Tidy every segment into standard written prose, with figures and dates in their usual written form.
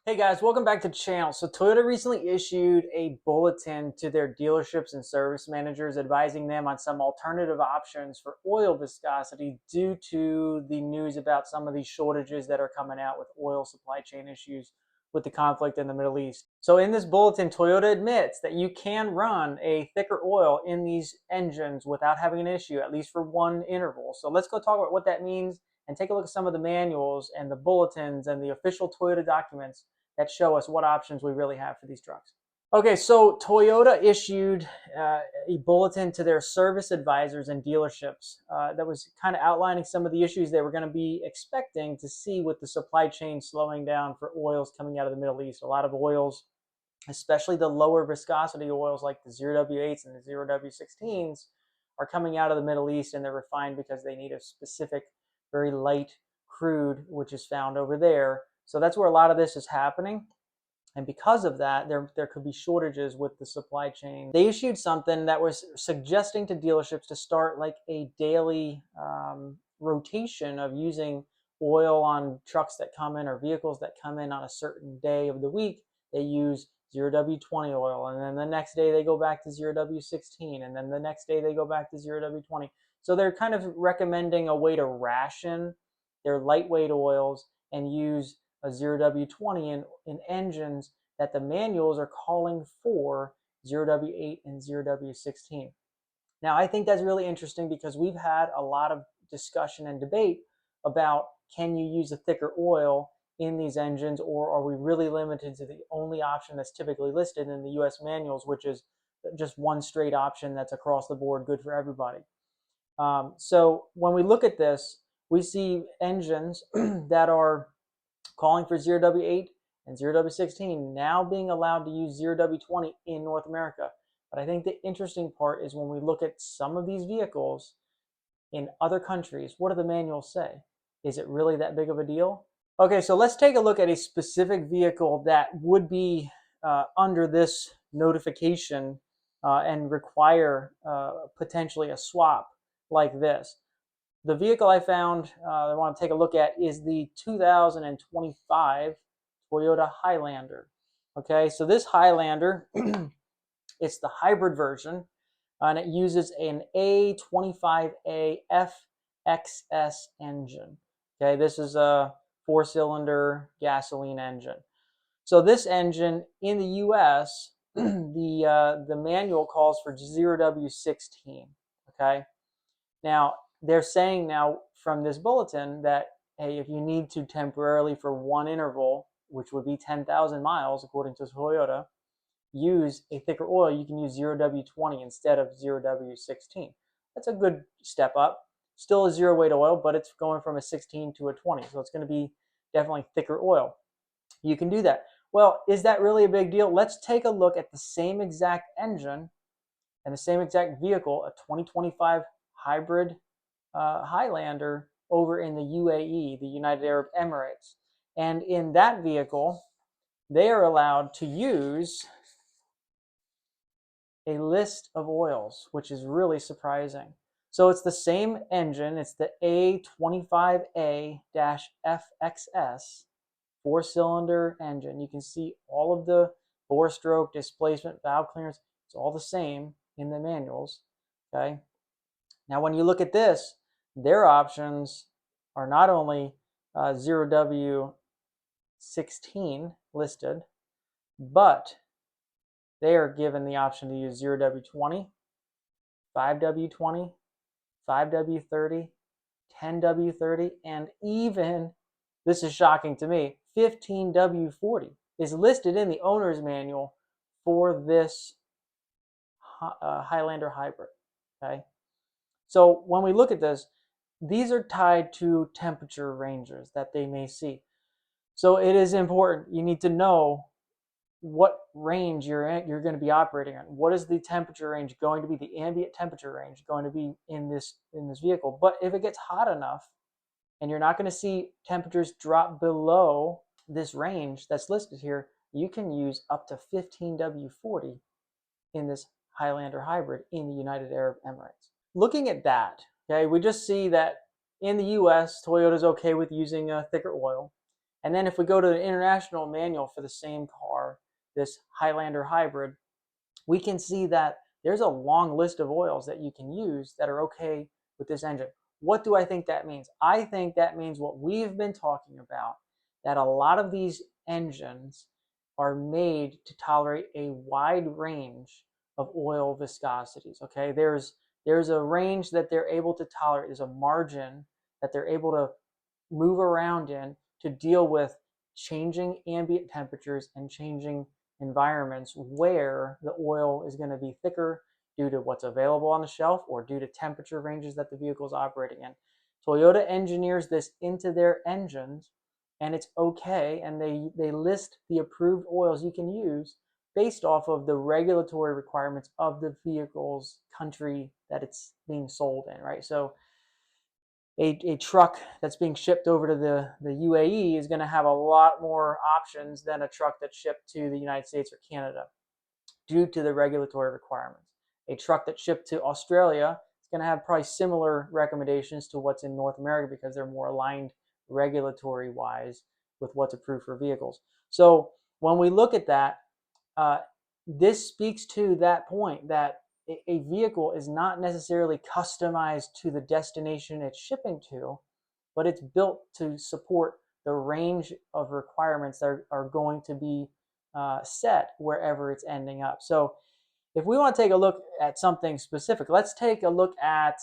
Hey guys, welcome back to the channel. So Toyota recently issued a bulletin to their dealerships and service managers advising them on some alternative options for oil viscosity due to the news about some of these shortages that are coming out with oil supply chain issues with the conflict in the Middle East. So in this bulletin, Toyota admits that you can run a thicker oil in these engines without having an issue, at least for one interval. So let's go talk about what that means and take a look at some of the manuals and the bulletins and the official Toyota documents that show us what options we really have for these trucks. Okay, so Toyota issued a bulletin to their service advisors and dealerships that was kind of outlining some of the issues they were going to be expecting to see with the supply chain slowing down for oils coming out of the Middle East. A lot of oils, especially the lower viscosity oils like the 0W8s and the 0W16s, are coming out of the Middle East, and they're refined because they need a specific, very light crude, which is found over there. So that's where a lot of this is happening. And because of that, there could be shortages with the supply chain. They issued something that was suggesting to dealerships to start like a daily rotation of using oil on trucks that come in or vehicles that come in on a certain day of the week. They use 0W20 oil, and then the next day they go back to 0W16, and then the next day they go back to 0W20. So they're kind of recommending a way to ration their lightweight oils and use a 0W20 in engines that the manuals are calling for 0W8 and 0W16. Now, I think that's really interesting because we've had a lot of discussion and debate about can you use a thicker oil in these engines, or are we really limited to the only option that's typically listed in the US manuals, which is just one straight option that's across the board, good for everybody. So when we look at this, we see engines that are calling for 0W8 and 0W16 now being allowed to use 0W20 in North America. But I think the interesting part is when we look at some of these vehicles in other countries, what do the manuals say? Is it really that big of a deal? Okay, so let's take a look at a specific vehicle that would be under this notification and require potentially a swap like this. The vehicle I found I want to take a look at is the 2025 Toyota Highlander. Okay, so this Highlander, it's the hybrid version, and it uses an A25A FXS engine. Okay, this is a 4-cylinder gasoline engine. So this engine in the US, the manual calls for 0W16. Okay, now they're saying now from this bulletin that, hey, if you need to temporarily for one interval, which would be 10,000 miles according to Toyota, use a thicker oil, you can use 0W20 instead of 0W16. That's a good step up. Still a zero weight oil, but it's going from a 16 to a 20, so it's going to be definitely thicker oil. You can do that. Well, is that really a big deal? Let's take a look at the same exact engine and the same exact vehicle, a 2025 hybrid Highlander over in the UAE, the United Arab Emirates. And in that vehicle, they are allowed to use a list of oils, which is really surprising. So it's the same engine. It's the A25A-FXS 4-cylinder engine. You can see all of the bore stroke, displacement, valve clearance. It's all the same in the manuals. Okay. Now, when you look at this, their options are not only 0W16 listed, but they are given the option to use 0W20, 5W20, 5W30, 10W30, and even, this is shocking to me, 15W40 is listed in the owner's manual for this Highlander Hybrid. Okay, so when we look at this, these are tied to temperature ranges that they may see. So it is important. You need to know what range you're going to be operating on. What is the temperature range going to be, the ambient temperature range going to be in this vehicle? But if it gets hot enough and you're not going to see temperatures drop below this range that's listed here, you can use up to 15W40 in this Highlander Hybrid in the United Arab Emirates. Looking at that, okay, we just see that in the US, Toyota's okay with using a thicker oil. And then if we go to the international manual for the same car, this Highlander Hybrid, we can see that there's a long list of oils that you can use that are okay with this engine. What do I think that means? I think that means what we've been talking about, that a lot of these engines are made to tolerate a wide range of oil viscosities. Okay, there's a range that they're able to tolerate. There's a margin that they're able to move around in to deal with changing ambient temperatures and changing environments where the oil is going to be thicker due to what's available on the shelf or due to temperature ranges that the vehicle is operating in. Toyota engineers this into their engines, and it's okay, and they list the approved oils you can use based off of the regulatory requirements of the vehicle's country that it's being sold in, right? So a truck that's being shipped over to the UAE is going to have a lot more options than a truck that's shipped to the United States or Canada due to the regulatory requirements. A truck that's shipped to Australia is going to have probably similar recommendations to what's in North America because they're more aligned regulatory wise with what's approved for vehicles. So when we look at that, this speaks to that point that a vehicle is not necessarily customized to the destination it's shipping to, but it's built to support the range of requirements that are going to be set wherever it's ending up. So if we want to take a look at something specific, let's take a look at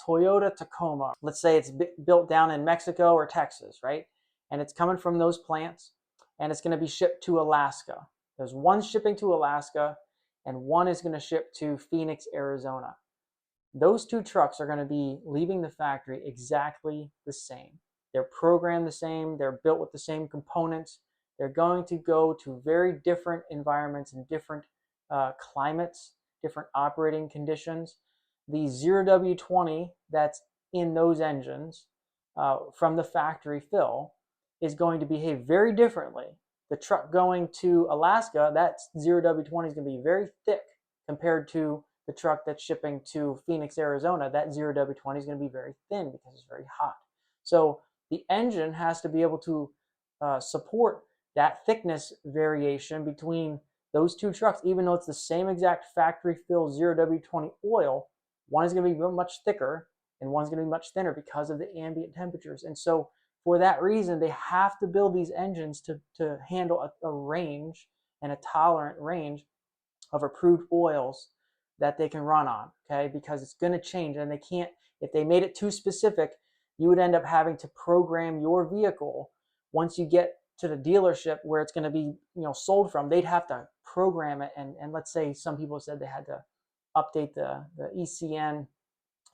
Toyota Tacoma. Let's say it's built down in Mexico or Texas, right? And it's coming from those plants, and it's going to be shipped to Alaska. There's one shipping to Alaska, and one is going to ship to Phoenix, Arizona. Those two trucks are going to be leaving the factory exactly the same. They're programmed the same. They're built with the same components. They're going to go to very different environments and different climates, different operating conditions. The 0W20 that's in those engines from the factory fill is going to behave very differently. The truck going to Alaska, that 0W20 is going to be very thick compared to the truck that's shipping to Phoenix, Arizona. That 0W20 is going to be very thin because it's very hot. So the engine has to be able to support that thickness variation between those two trucks, even though it's the same exact factory fill 0W20 oil. One is going to be much thicker and one's going to be much thinner because of the ambient temperatures. And so for that reason, they have to build these engines to handle a range and a tolerant range of approved oils that they can run on, okay? Because it's going to change, and they can't, if they made it too specific, you would end up having to program your vehicle once you get to the dealership where it's going to be, sold from. They'd have to program it, and let's say some people said they had to update the ECN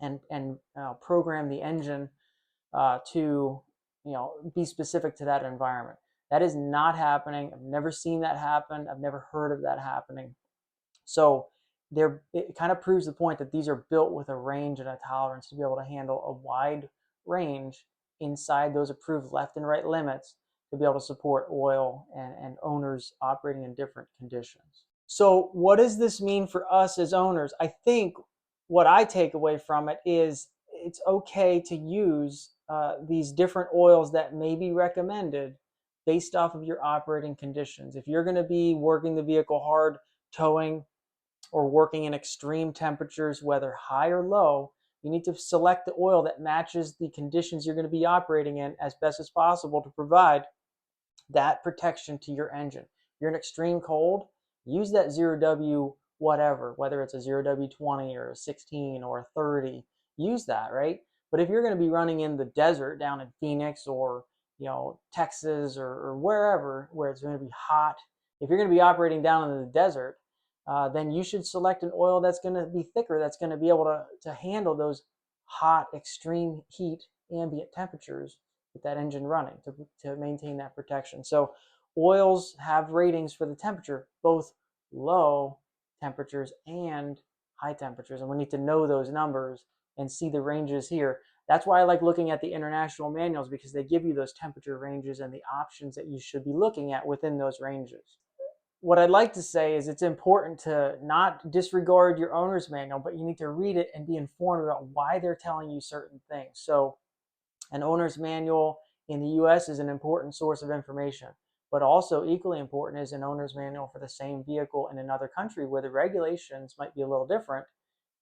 and program the engine to be specific to that environment. That is not happening. I've never seen that happen. I've never heard of that happening. So it kind of proves the point that these are built with a range and a tolerance to be able to handle a wide range inside those approved left and right limits to be able to support oil and owners operating in different conditions. So what does this mean for us as owners? I think what I take away from it is it's okay to use these different oils that may be recommended based off of your operating conditions. If you're going to be working the vehicle hard, towing, or working in extreme temperatures, whether high or low, you need to select the oil that matches the conditions you're going to be operating in as best as possible to provide that protection to your engine. If you're in extreme cold, use that 0W whatever, whether it's a 0W20 or a 16 or a 30, use that, right? But if you're going to be running in the desert down in Phoenix or Texas or wherever where it's going to be hot, if you're going to be operating down in the desert, then you should select an oil that's going to be thicker, that's going to be able to handle those hot, extreme heat, ambient temperatures with that engine running to maintain that protection. So oils have ratings for the temperature, both low temperatures and high temperatures, and we need to know those numbers and see the ranges here. That's why I like looking at the international manuals, because they give you those temperature ranges and the options that you should be looking at within those ranges. What I'd like to say is it's important to not disregard your owner's manual, but you need to read it and be informed about why they're telling you certain things. So an owner's manual in the US is an important source of information. But also equally important is an owner's manual for the same vehicle in another country where the regulations might be a little different.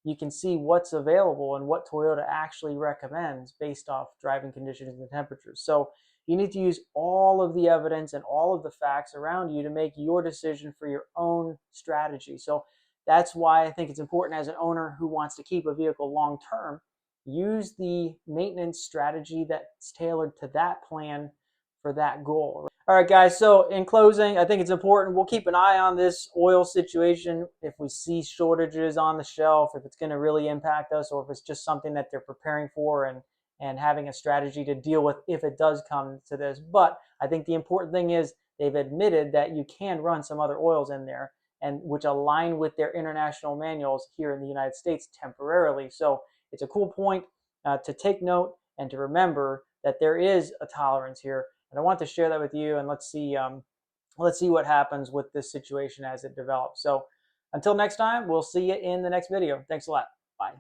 You can see what's available and what Toyota actually recommends based off driving conditions and temperatures. So you need to use all of the evidence and all of the facts around you to make your decision for your own strategy. So that's why I think it's important as an owner who wants to keep a vehicle long term, use the maintenance strategy that's tailored to that plan for that goal. All right, guys, so in closing, I think it's important we'll keep an eye on this oil situation. If we see shortages on the shelf, if it's going to really impact us, or if it's just something that they're preparing for and having a strategy to deal with if it does come to this. But I think the important thing is they've admitted that you can run some other oils in there, and which align with their international manuals here in the United States temporarily. So it's a cool point to take note and to remember that there is a tolerance here. And I want to share that with you, and let's see what happens with this situation as it develops. So until next time, we'll see you in the next video. Thanks a lot. Bye.